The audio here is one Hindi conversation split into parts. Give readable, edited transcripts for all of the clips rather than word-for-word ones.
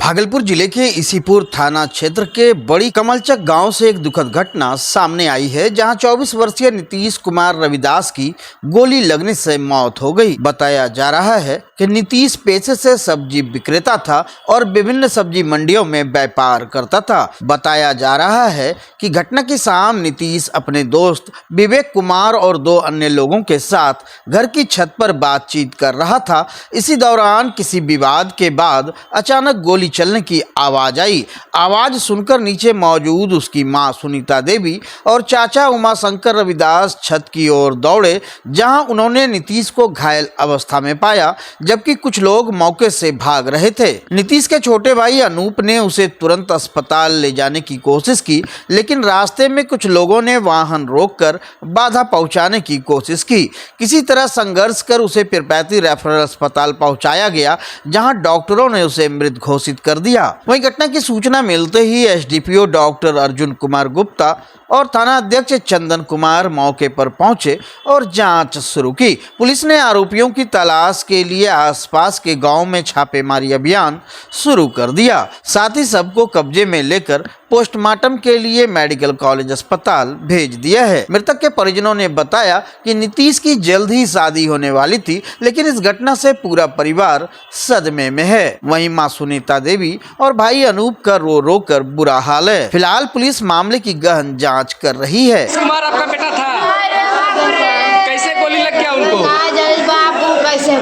भागलपुर जिले के इसीपुर थाना क्षेत्र के बड़ी कमलचक गांव से एक दुखद घटना सामने आई है, जहां 24 वर्षीय नीतीश कुमार रविदास की गोली लगने से मौत हो गई। बताया जा रहा है कि नीतीश पेशे से सब्जी विक्रेता था और विभिन्न सब्जी मंडियों में व्यापार करता था। बताया जा रहा है कि घटना की शाम नीतीश अपने दोस्त विवेक कुमार और 2 अन्य लोगों के साथ घर की छत पर बातचीत कर रहा था। इसी दौरान किसी विवाद के बाद अचानक गोली चलने की आवाज आई। आवाज सुनकर नीचे मौजूद उसकी मां सुनीता देवी और चाचा उमाशंकर रविदास छत की ओर दौड़े, जहां उन्होंने नीतीश को घायल अवस्था में पाया, जबकि कुछ लोग मौके से भाग रहे थे। नीतीश के छोटे भाई अनूप ने उसे तुरंत अस्पताल ले जाने की कोशिश की, लेकिन रास्ते में कुछ लोगों ने वाहन रोककर बाधा पहुंचाने की कोशिश की। किसी तरह संघर्ष कर उसे पीरपैंती रेफरल अस्पताल पहुंचाया गया, जहां डॉक्टरों ने उसे मृत घोषित कर दिया। वहीं घटना की सूचना मिलते ही एसडीपीओ डॉक्टर अर्जुन कुमार गुप्ता और थाना अध्यक्ष चंदन कुमार मौके पर पहुंचे और जांच शुरू की। पुलिस ने आरोपियों की तलाश के लिए आसपास के गांव में छापेमारी अभियान शुरू कर दिया। साथ ही सबको कब्जे में लेकर पोस्टमार्टम के लिए मेडिकल कॉलेज अस्पताल भेज दिया है। मृतक के परिजनों ने बताया कि नीतीश की जल्द ही शादी होने वाली थी, लेकिन इस घटना से पूरा परिवार सदमे में है। वहीं मां सुनीता देवी और भाई अनूप का रो रो कर बुरा हाल है। फिलहाल पुलिस मामले की गहन जांच कर रही है। कुमार आपका बेटा था, कैसे गोली लग गया उनको? बाबू कैसे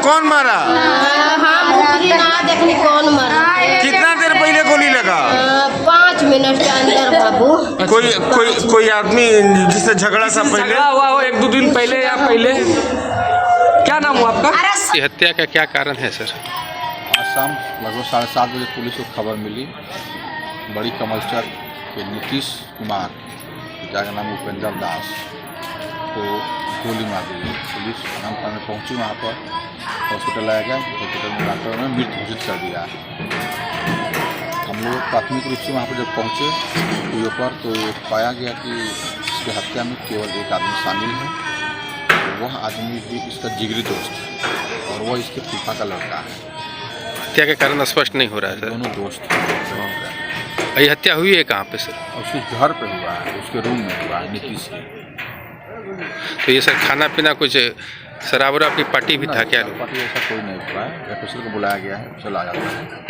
कौन मारा हम ना देखने कौन मारा। कितना देर पहले गोली लगा? 5 मिनट के अंदर बाबू। कोई आदमी जिससे झगड़ा था पहले? झगड़ा हुआ हो 1-2 दिन पहले या पहले? क्या नाम हुआ आपका? ये हत्या का क्या कारण है सर? आज शाम लगभग 7:30 बजे पुलिस को खबर मिली, बड़ी कमलचक के नीतीश कुमार, पिता का नाम उपेंद्र दास, को गोली मार दी गई। पुलिस आराम में पहुंची, वहाँ पर हॉस्पिटल लाया गया। हॉस्पिटल में डॉक्टरों ने मृत घोषित कर दिया। हम लोग प्राथमिक रूप से वहाँ पर जब पहुँचे पर तो पाया गया कि इसकी हत्या में केवल एक आदमी शामिल है। वह आदमी भी इसका जिगरी दोस्त है और वह इसके फूफा का लड़का है। हत्या का कारण स्पष्ट नहीं हो रहा है सर। दोनों दोस्त हैं। ये हत्या हुई है कहाँ पे सर? उसके घर पे हुआ है, उसके रूम में हुआ है नीतीश के। तो ये सर खाना पीना कुछ शराब वराब की पार्टी भी था क्या? पार्टी ऐसा कोई नहीं हुआ है। ऑफिसर को बुलाया गया है, चला जाता है।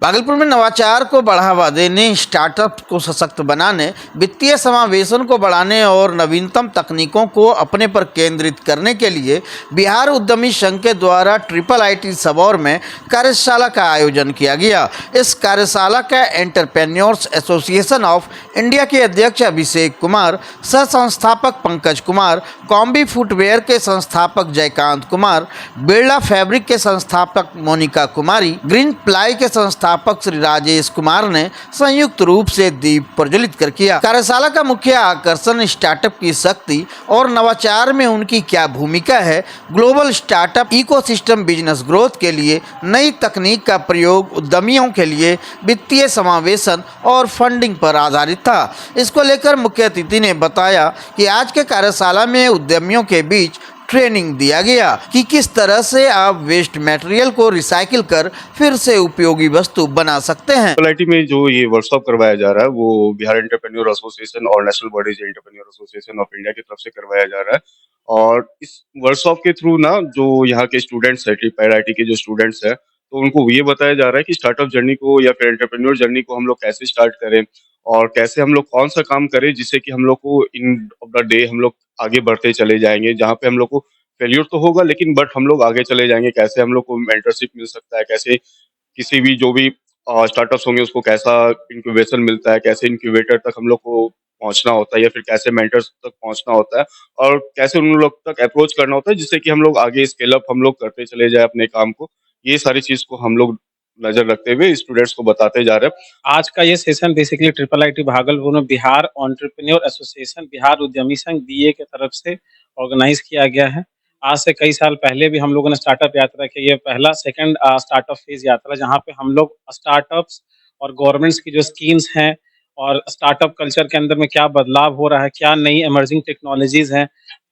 भागलपुर में नवाचार को बढ़ावा देने, स्टार्टअप को सशक्त बनाने, वित्तीय समावेशन को बढ़ाने और नवीनतम तकनीकों को अपने पर केंद्रित करने के लिए बिहार उद्यमी संघ के द्वारा IIIT सबौर में कार्यशाला का आयोजन किया गया। इस कार्यशाला का एंटरप्रेन्योर्स एसोसिएशन ऑफ इंडिया के अध्यक्ष अभिषेक कुमार, सह संस्थापक पंकज कुमार, कॉम्बी फुटवेयर के संस्थापक जयकांत कुमार, बिरला फैब्रिक के संस्थापक मोनिका कुमारी, ग्रीन प्लाई के संस्थापक श्री राजेश कुमार ने संयुक्त रूप से दीप प्रज्वलित कर किया। कार्यशाला का मुख्य आकर्षण स्टार्टअप की शक्ति और नवाचार में उनकी क्या भूमिका है, global startup ecosystem business growth के लिए नई तकनीक का प्रयोग, उद्यमियों के लिए वित्तीय समावेशन और फंडिंग पर आधारित था। इसको लेकर मुख्य अतिथि ने बताया कि आज के कार्यशाला में उद्यमियों के बीच ट्रेनिंग दिया गया कि किस तरह से आप वेस्ट मटेरियल को रिसाइकिल कर फिर से उपयोगी वस्तु बना सकते हैं। IIT में जो ये वर्कशॉप करवाया जा रहा है वो बिहार एंटरप्रेन्योर एसोसिएशन और national bodies entrepreneur association of India की तरफ से करवाया जा रहा है। और इस वर्कशॉप के थ्रू ना जो यहाँ के स्टूडेंट्स है, IIT के जो स्टूडेंट्स है, तो उनको ये बताया जा रहा है कि स्टार्टअप जर्नी को या फिर एंटरप्रेन्योर जर्नी को हम लोग कैसे स्टार्ट करें और कैसे हम लोग कौन सा काम करें जिससे कि हम लोग को इन ऑफ द डे हम लोग आगे बढ़ते चले जाएंगे। जहाँ पे हम लोग को फेल्यूर तो होगा लेकिन बट हम लोग आगे चले जाएंगे। कैसे हम लोग को मेंटरशिप मिल सकता है, कैसे किसी भी जो भी स्टार्टअप्स होंगे उसको कैसा इंक्यूबेशन मिलता है, कैसे इंक्यूबेटर तक हम लोग को पहुंचना होता है या फिर कैसे मेंटर्स तक पहुंचना होता है और कैसे उन लोग तक अप्रोच करना होता है जिससे कि हम लोग आगे स्केल अप हम लोग करते चले जाए अपने काम को। ये सारी चीज को हम लोग नजर रखते हुए स्टूडेंट्स को बताते जा रहे हैं। आज का ये सेशन बेसिकली IIIT भागलपुर में बिहार एंटरप्रेन्योर एसोसिएशन, बिहार उद्यमी संघ BA के तरफ से ऑर्गेनाइज किया गया है। आज से कई साल पहले भी हम लोगों ने स्टार्टअप यात्रा की। ये पहला सेकंड स्टार्टअप फेज यात्रा जहाँ पे हम लोग स्टार्टअप्स और गवर्नमेंट्स की जो स्कीम्स हैं और स्टार्टअप कल्चर के अंदर में क्या बदलाव हो रहा है, क्या नई इमर्जिंग टेक्नोलॉजीज हैं,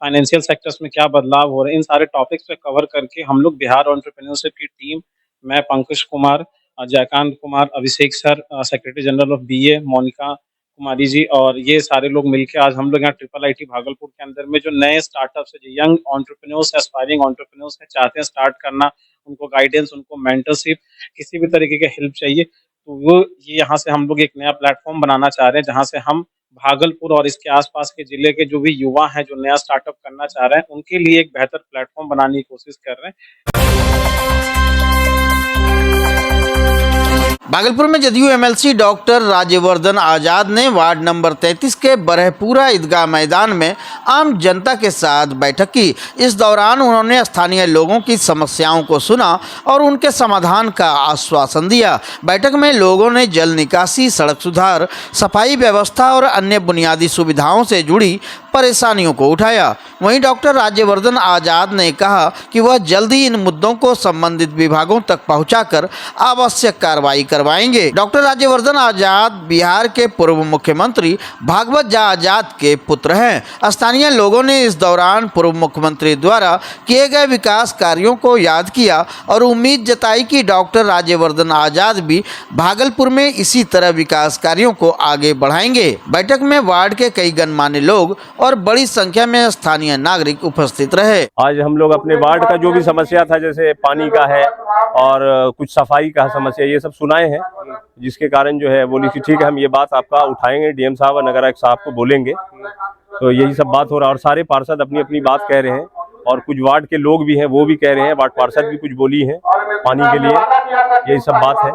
फाइनेंशियल सेक्टर्स में क्या बदलाव हो रहे हैं, इन सारे टॉपिक्स पे कवर करके हम लोग बिहार एंटरप्रेन्योरशिप की टीम, मैं Pankaj Kumar, Jaikant Kumar, Abhishek sir, secretary general of BA Monika Kumari ji, और ये सारे लोग मिलके आज हम लोग यहाँ IIIT भागलपुर के अंदर में जो नए स्टार्टअप्स है, जो यंग एंटरप्रेन्योर्स, एस्पायरिंग एंटरप्रेन्योर्स है, चाहते हैं स्टार्ट करना, उनको गाइडेंस, उनको मेंटरशिप, किसी भी तरीके के हेल्प चाहिए, तो वो ये यहाँ से हम लोग एक नया प्लेटफॉर्म बनाना चाह रहे हैं, जहाँ से हम भागलपुर और इसके आसपास के जिले के जो भी युवा हैं, जो नया स्टार्टअप करना चाह रहे हैं, उनके लिए एक बेहतर प्लेटफॉर्म बनाने की कोशिश कर रहे हैं। भागलपुर में जदयू एमएलसी डॉक्टर राज्यवर्धन आजाद ने वार्ड नंबर 33 के बरहपुरा ईदगाह मैदान में आम जनता के साथ बैठक की। इस दौरान उन्होंने स्थानीय लोगों की समस्याओं को सुना और उनके समाधान का आश्वासन दिया। बैठक में लोगों ने जल निकासी, सड़क सुधार, सफाई व्यवस्था और अन्य बुनियादी सुविधाओं से जुड़ी परेशानियों को उठाया। वहीं डॉक्टर राज्यवर्धन आजाद ने कहा कि वह जल्दी इन मुद्दों को संबंधित विभागों तक पहुंचाकर आवश्यक कार्रवाई करवाएंगे। डॉक्टर राज्यवर्धन आजाद बिहार के पूर्व मुख्यमंत्री भागवत झा आजाद के पुत्र हैं। स्थानीय लोगों ने इस दौरान पूर्व मुख्यमंत्री द्वारा किए गए विकास कार्यों को याद किया और उम्मीद जताई कि डॉक्टर राज्यवर्धन आजाद भी भागलपुर में इसी तरह विकास कार्यों को आगे बढ़ाएंगे। बैठक में वार्ड के कई गणमान्य लोग और बड़ी संख्या में स्थानीय नागरिक उपस्थित रहे। आज हम लोग अपने वार्ड का जो भी समस्या था, जैसे पानी का है और कुछ सफाई का समस्या, ये सब सुनाए हैं, जिसके कारण जो है बोली कि ठीक है, हम ये बात आपका उठाएंगे, डीएम साहब और नगर आयुक्त साहब को बोलेंगे। तो यही सब बात हो रहा है और सारे पार्षद अपनी अपनी बात कह रहे हैं और कुछ वार्ड के लोग भी हैं, वो भी कह रहे हैं, वार्ड पार्षद भी कुछ बोली हैं पानी के लिए, यही सब बात है।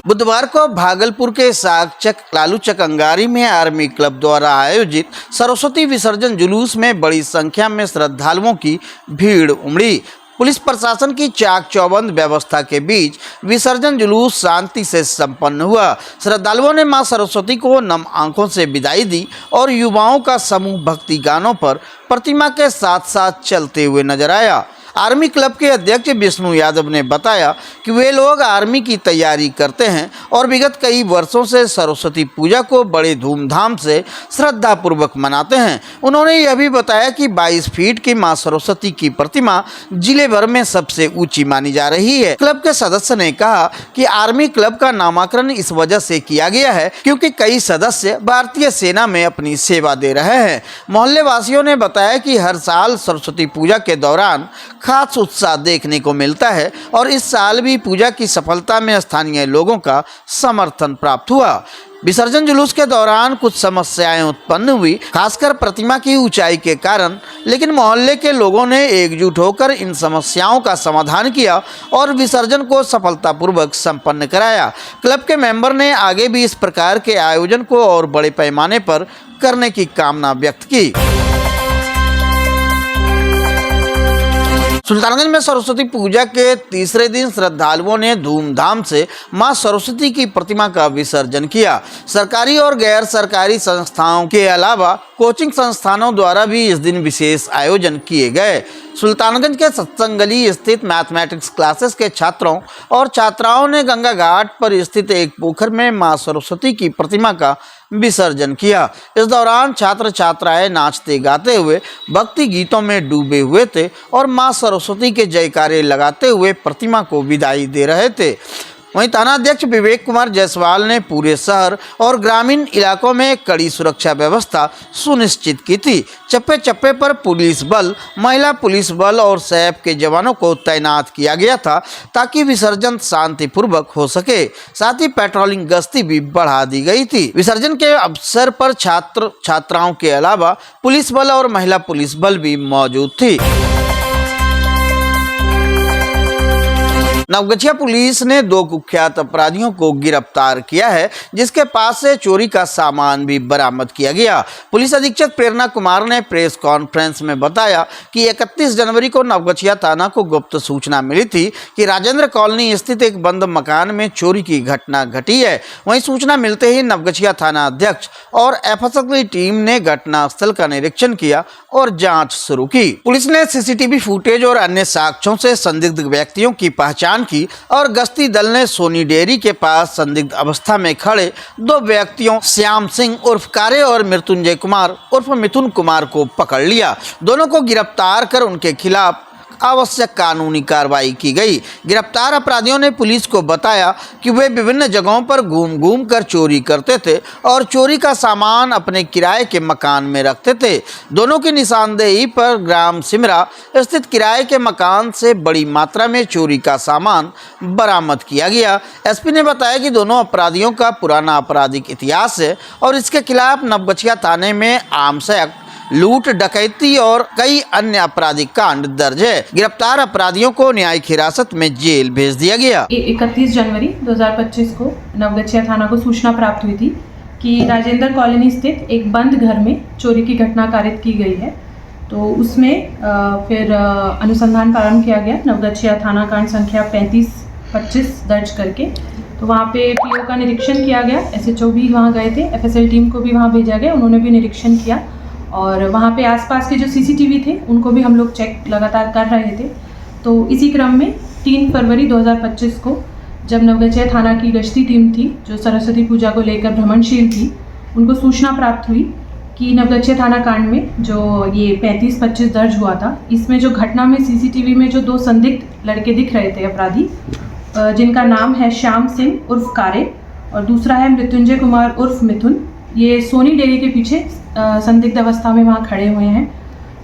बुधवार को भागलपुर के सागचक लालूचक अंगारी में आर्मी क्लब द्वारा आयोजित सरस्वती विसर्जन जुलूस में बड़ी संख्या में श्रद्धालुओं की भीड़ उमड़ी। पुलिस प्रशासन की चाक चौबंद व्यवस्था के बीच विसर्जन जुलूस शांति से संपन्न हुआ। श्रद्धालुओं ने मां सरस्वती को नम आंखों से विदाई दी और युवाओं का समूह भक्ति गानों पर प्रतिमा के साथ साथ चलते हुए नजर आया। आर्मी क्लब के अध्यक्ष विष्णु यादव ने बताया कि वे लोग आर्मी की तैयारी करते हैं और विगत कई वर्षों से सरस्वती पूजा को बड़े धूमधाम से श्रद्धापूर्वक मनाते हैं। उन्होंने यह भी बताया कि 22 फीट की मां सरस्वती की प्रतिमा जिले भर में सबसे ऊंची मानी जा रही है। क्लब के सदस्य ने कहा कि आर्मी क्लब का नामकरण इस वजह से किया गया है क्योंकि कई सदस्य भारतीय सेना में अपनी सेवा दे रहे हैं। मोहल्ले वासियों ने बताया कि हर साल सरस्वती पूजा के दौरान खास उत्साह देखने को मिलता है और इस साल भी पूजा की सफलता में स्थानीय लोगों का समर्थन प्राप्त हुआ। विसर्जन जुलूस के दौरान कुछ समस्याएं उत्पन्न हुई, खासकर प्रतिमा की ऊंचाई के कारण, लेकिन मोहल्ले के लोगों ने एकजुट होकर इन समस्याओं का समाधान किया और विसर्जन को सफलतापूर्वक संपन्न कराया। क्लब के मेंबर ने आगे भी इस प्रकार के आयोजन को और बड़े पैमाने पर करने की कामना व्यक्त की। सुल्तानगंज में सरस्वती पूजा के तीसरे दिन श्रद्धालुओं ने धूमधाम से मां सरस्वती की प्रतिमा का विसर्जन किया। सरकारी और गैर सरकारी संस्थाओं के अलावा कोचिंग संस्थानों द्वारा भी इस दिन विशेष आयोजन किए गए। सुल्तानगंज के सत्संग गली स्थित मैथमेटिक्स क्लासेस के छात्रों और छात्राओं ने गंगा घाट पर स्थित एक पोखर में मां सरस्वती की प्रतिमा का विसर्जन किया। इस दौरान छात्र छात्राएं नाचते गाते हुए भक्ति गीतों में डूबे हुए थे और मां सरस्वती के जयकारे लगाते हुए प्रतिमा को विदाई दे रहे थे। वहीं थानाध्यक्ष विवेक कुमार जायसवाल ने पूरे शहर और ग्रामीण इलाकों में कड़ी सुरक्षा व्यवस्था सुनिश्चित की थी। चप्पे चप्पे पर पुलिस बल, महिला पुलिस बल और सैप के जवानों को तैनात किया गया था ताकि विसर्जन शांतिपूर्वक हो सके। साथ ही पेट्रोलिंग गश्ती भी बढ़ा दी गई थी। विसर्जन के अवसर पर छात्र छात्राओं के अलावा पुलिस बल और महिला पुलिस बल भी मौजूद थी। नवगछिया पुलिस ने 2 कुख्यात अपराधियों को गिरफ्तार किया है, जिसके पास से चोरी का सामान भी बरामद किया गया। पुलिस अधीक्षक प्रेरणा कुमार ने प्रेस कॉन्फ्रेंस में बताया कि 31 जनवरी को नवगछिया थाना को गुप्त सूचना मिली थी कि राजेंद्र कॉलोनी स्थित एक बंद मकान में चोरी की घटना घटी है। वहीं सूचना मिलते ही नवगछिया थाना अध्यक्ष और एफएसएल की टीम ने घटनास्थल का निरीक्षण किया और जाँच शुरू की। पुलिस ने सीसीटीवी फुटेज और अन्य साक्ष्यों से संदिग्ध व्यक्तियों की पहचान पहलवान की और गश्ती दल ने सोनी डेयरी के पास संदिग्ध अवस्था में खड़े 2 व्यक्तियों श्याम सिंह उर्फ कारे और मृत्युंजय कुमार उर्फ मिथुन कुमार को पकड़ लिया। दोनों को गिरफ्तार कर उनके खिलाफ आवश्यक कानूनी कार्रवाई की गई। गिरफ्तार अपराधियों ने पुलिस को बताया कि वे विभिन्न जगहों पर घूम कर चोरी करते थे और चोरी का सामान अपने किराए के मकान में रखते थे। दोनों की निशानदेही पर ग्राम सिमरा स्थित किराए के मकान से बड़ी मात्रा में चोरी का सामान बरामद किया गया। एसपी ने बताया कि दोनों अपराधियों का पुराना आपराधिक इतिहास है और इसके खिलाफ नवगछिया थाने में आर्म्स एक्ट, लूट, डकैती और कई अन्य आपराधिक कांड दर्ज है। गिरफ्तार अपराधियों को न्यायिक हिरासत में जेल भेज दिया गया। 31 जनवरी 2025 को नवगछिया थाना को सूचना प्राप्त हुई थी कि राजेंद्र कॉलोनी स्थित एक बंद घर में चोरी की घटना कारित की गई है। तो उसमें फिर अनुसंधान प्रारंभ किया गया। नवगछिया थाना कांड संख्या 35-25 दर्ज करके तो वहाँ पे पीओ का निरीक्षण किया गया। SHO भी वहाँ गए थे, FSL टीम को भी वहाँ भेजा गया, उन्होंने भी निरीक्षण किया और वहाँ पे आसपास के जो CCTV थे उनको भी हम लोग चेक लगातार कर रहे थे। तो इसी क्रम में 3 फरवरी 2025 को जब नवगछिया थाना की गश्ती टीम थी जो सरस्वती पूजा को लेकर भ्रमणशील थी, उनको सूचना प्राप्त हुई कि नवगछिया थाना कांड में जो ये 35-25 दर्ज हुआ था, इसमें जो घटना में CCTV में जो 2 संदिग्ध लड़के दिख रहे थे अपराधी, जिनका नाम है श्याम सिंह उर्फ कारे और दूसरा है मृत्युंजय कुमार उर्फ मिथुन, ये सोनी डेयरी के पीछे संदिग्ध अवस्था में वहाँ खड़े हुए हैं।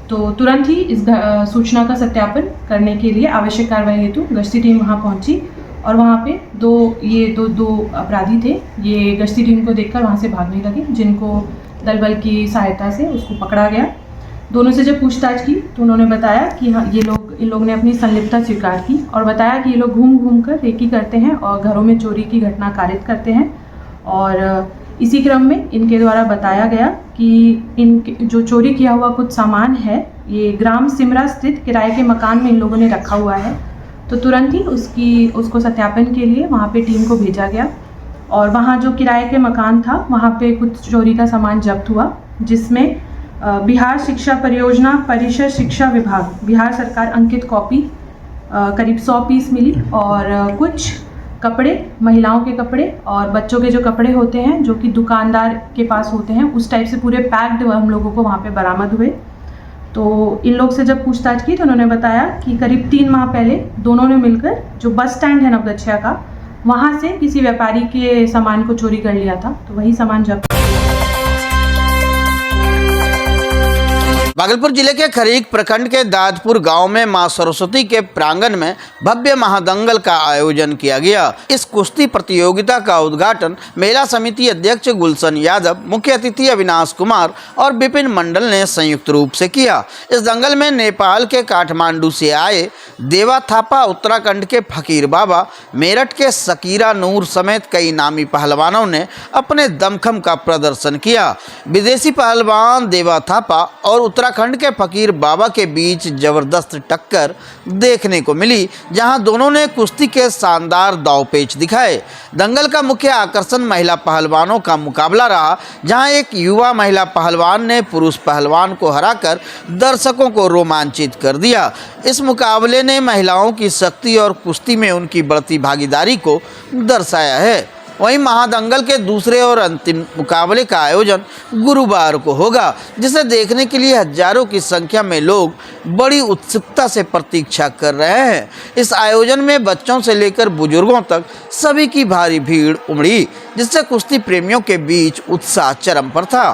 तो तुरंत ही इस सूचना का सत्यापन करने के लिए आवश्यक कार्रवाई हेतु गश्ती टीम वहाँ पहुँची और वहाँ पे दो अपराधी थे। ये गश्ती टीम को देखकर वहाँ से भागने लगे, जिनको दल बल की सहायता से उसको पकड़ा गया। दोनों से जब पूछताछ की तो उन्होंने बताया कि हाँ इन लोग ने अपनी संलिप्तता स्वीकार की और बताया कि ये लोग घूम कर रेकी करते हैं और घरों में चोरी की घटना कारित करते हैं। और इसी क्रम में इनके द्वारा बताया गया कि इनके जो चोरी किया हुआ कुछ सामान है ये ग्राम सिमरा स्थित किराए के मकान में इन लोगों ने रखा हुआ है। तो तुरंत ही उसको सत्यापन के लिए वहाँ पे टीम को भेजा गया और वहाँ जो किराए के मकान था वहाँ पे कुछ चोरी का सामान जब्त हुआ, जिसमें बिहार शिक्षा परियोजना परिषद शिक्षा विभाग बिहार सरकार अंकित कॉपी करीब 100 पीस मिली और कुछ कपड़े, महिलाओं के कपड़े और बच्चों के जो कपड़े होते हैं जो कि दुकानदार के पास होते हैं, उस टाइप से पूरे पैक्ड हम लोगों को वहाँ पे बरामद हुए। तो इन लोग से जब पूछताछ की तो उन्होंने बताया कि करीब 3 माह पहले दोनों ने मिलकर जो बस स्टैंड है नवगछिया का, वहाँ से किसी व्यापारी के सामान को चोरी कर लिया था। तो वही सामान जब्त। भागलपुर जिले के खरीक प्रखंड के दादपुर गांव में मां सरस्वती के प्रांगण में भव्य महादंगल का आयोजन किया गया। इस कुश्ती प्रतियोगिता का उद्घाटन मेला समिति अध्यक्ष गुलशन यादव, मुख्य अतिथि अविनाश कुमार और विपिन मंडल ने संयुक्त रूप से किया। इस दंगल में नेपाल के काठमांडू से आए देवा थापा, उत्तराखंड के फकीर बाबा, मेरठ के सकीरा नूर समेत कई नामी पहलवानों ने अपने दमखम का प्रदर्शन किया। विदेशी पहलवान देवा थापा और उत्तराखंड के फकीर बाबा के बीच जबरदस्त टक्कर देखने को मिली, जहां दोनों ने कुश्ती के शानदार दांवपेच दिखाए। दंगल का मुख्य आकर्षण महिला पहलवानों का मुकाबला रहा, जहां एक युवा महिला पहलवान ने पुरुष पहलवान को हराकर दर्शकों को रोमांचित कर दिया। इस मुकाबले ने महिलाओं की शक्ति और कुश्ती में उनकी बढ़ती भागीदारी को दर्शाया है। वहीं महादंगल के दूसरे और अंतिम मुकाबले का आयोजन गुरुवार को होगा, जिसे देखने के लिए हजारों की संख्या में लोग बड़ी उत्सुकता से प्रतीक्षा कर रहे हैं। इस आयोजन में बच्चों से लेकर बुजुर्गों तक सभी की भारी भीड़ उमड़ी, जिससे कुश्ती प्रेमियों के बीच उत्साह चरम पर था।